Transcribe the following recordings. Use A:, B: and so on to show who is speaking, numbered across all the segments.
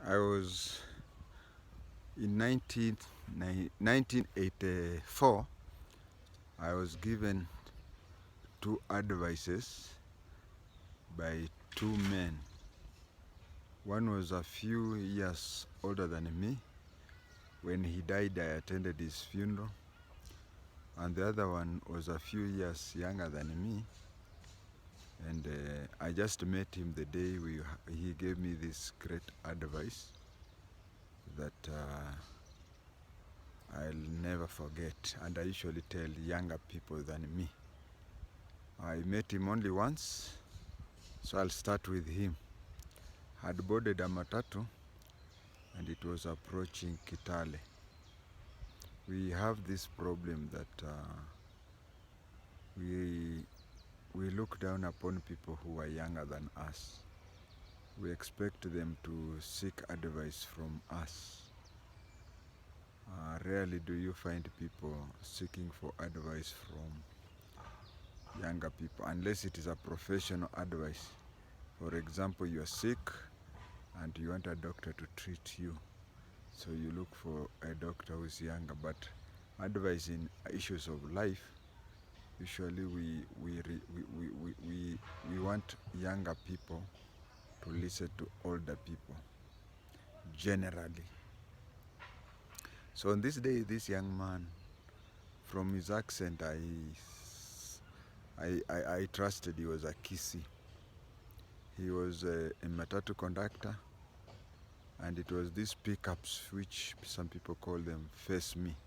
A: I was in 1984. I was given two advices by two men. One was a few years older than me. When he died, I attended his funeral. And the other one was a few years younger than me. And I just met him the day he gave me this great advice that I'll never forget, and I usually tell younger people than me. I met him only once, so I'll start with him. Had boarded a matatu and it was approaching Kitale. We have this problem that we look down upon people who are younger than us. We expect them to seek advice from us. Rarely do you find people seeking for advice from younger people, unless it is a professional advice. For example, you are sick and you want a doctor to treat you, so you look for a doctor who is younger. But advice in issues of life, usually we want younger people to listen to older people, generally. So on this day, this young man, from his accent, I trusted he was a Kisii. He was a matatu conductor, and it was these pickups which some people call them face me.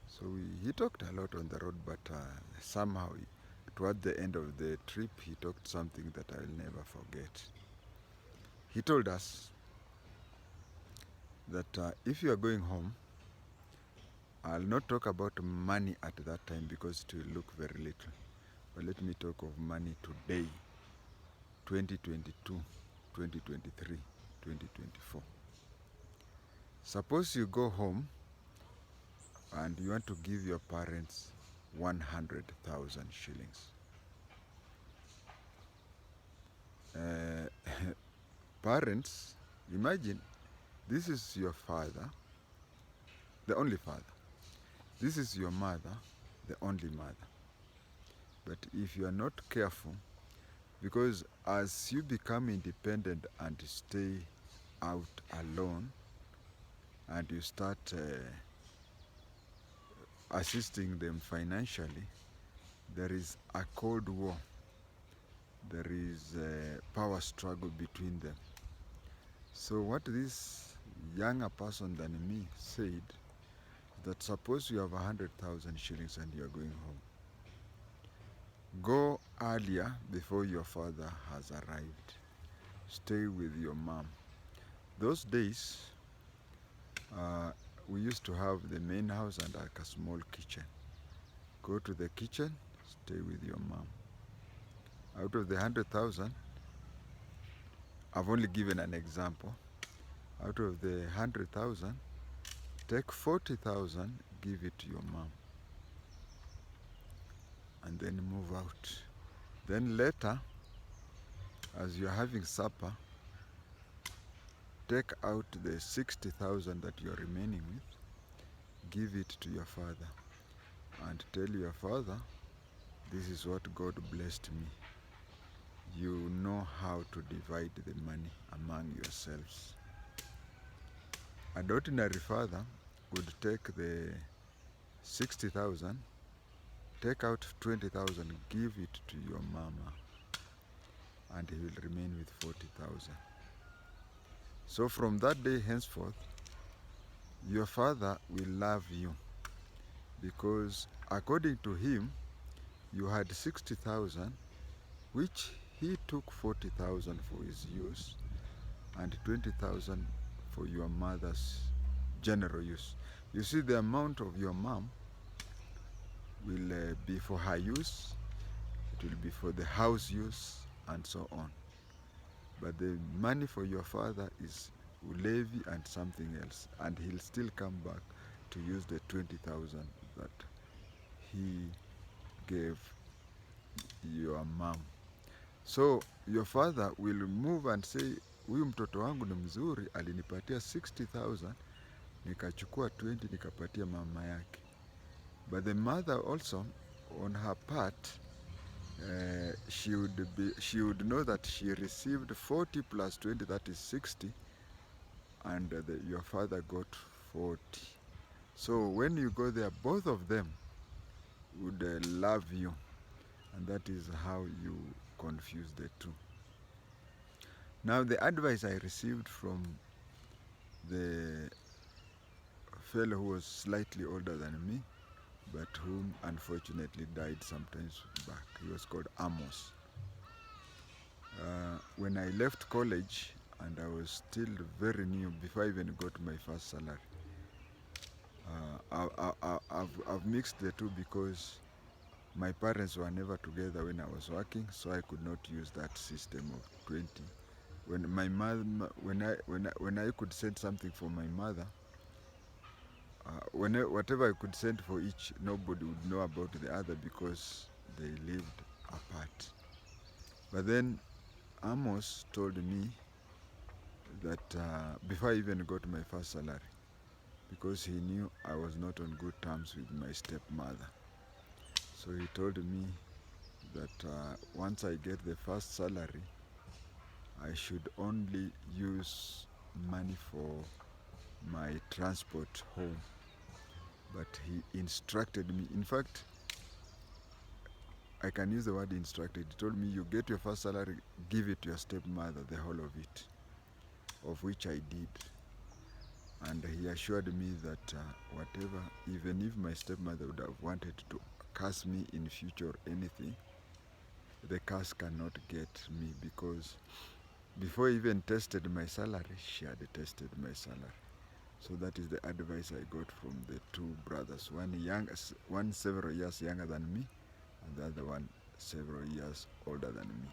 A: So he talked a lot on the road, but somehow toward the end of the trip he talked something that I'll never forget. He told us that if you are going home, I'll not talk about money at that time because it will look very little, but let me talk of money today, 2022, 2023, 2024. Suppose you go home and you want to give your parents 100,000 shillings. Parents, imagine this is your father, the only father. This is your mother, the only mother. But if you are not careful, because as you become independent and stay out alone, and you start assisting them financially, there is a cold war. There is a power struggle between them. So what this younger person than me said, that suppose you have 100,000 shillings and you are going home, go earlier before your father has arrived. Stay with your mom. Those days, we used to have the main house and like a small kitchen. Go to the kitchen, stay with your mom. Out of the 100,000, I've only given an example. Out of the 100,000, take 40,000, give it to your mom, and then move out. Then later, as you're having supper, take out the 60,000 that you're remaining with, give it to your father, and tell your father, this is what God blessed me. You know how to divide the money among yourselves. An ordinary father would take the 60,000, take out 20,000, give it to your mama, and he will remain with 40,000. So from that day henceforth, your father will love you, because according to him, you had 60,000, which he took 40,000 for his use, and 20,000 for your mother's general use. You see, the amount of your mom will be for her use, it will be for the house use, and so on. But the money for your father is levy and something else, and he'll still come back to use the 20,000 that he gave your mom. So your father will move and say, huyu mtoto wangu ni mzuri, alinipatia 60,000, nikachukua 20 nikapatia mama yake. But the mother also on her part, she would know that she received 40 plus 20, that is 60, and your father got 40. So when you go there, both of them would love you, and that is how you confuse the two. Now the advice I received from the fellow who was slightly older than me, but whom unfortunately died sometimes back, he was called Amos. When I left college, and I was still very new, before I even got my first salary, I've mixed the two because my parents were never together when I was working, so I could not use that system of 20. When my mother, when I could send something for my mother, whatever I could send for each, nobody would know about the other because they lived apart. But then Amos told me that before I even got my first salary, because he knew I was not on good terms with my stepmother. So he told me that once I get the first salary, I should only use money for my transport home. But he instructed me, in fact, I can use the word instructed. He told me, you get your first salary, give it to your stepmother, the whole of it, of which I did. And he assured me that whatever, even if my stepmother would have wanted to curse me in future or anything, the curse cannot get me, because before I even tested my salary, she had tested my salary. So that is the advice I got from the two brothers, one several years younger than me, and the other one several years older than me.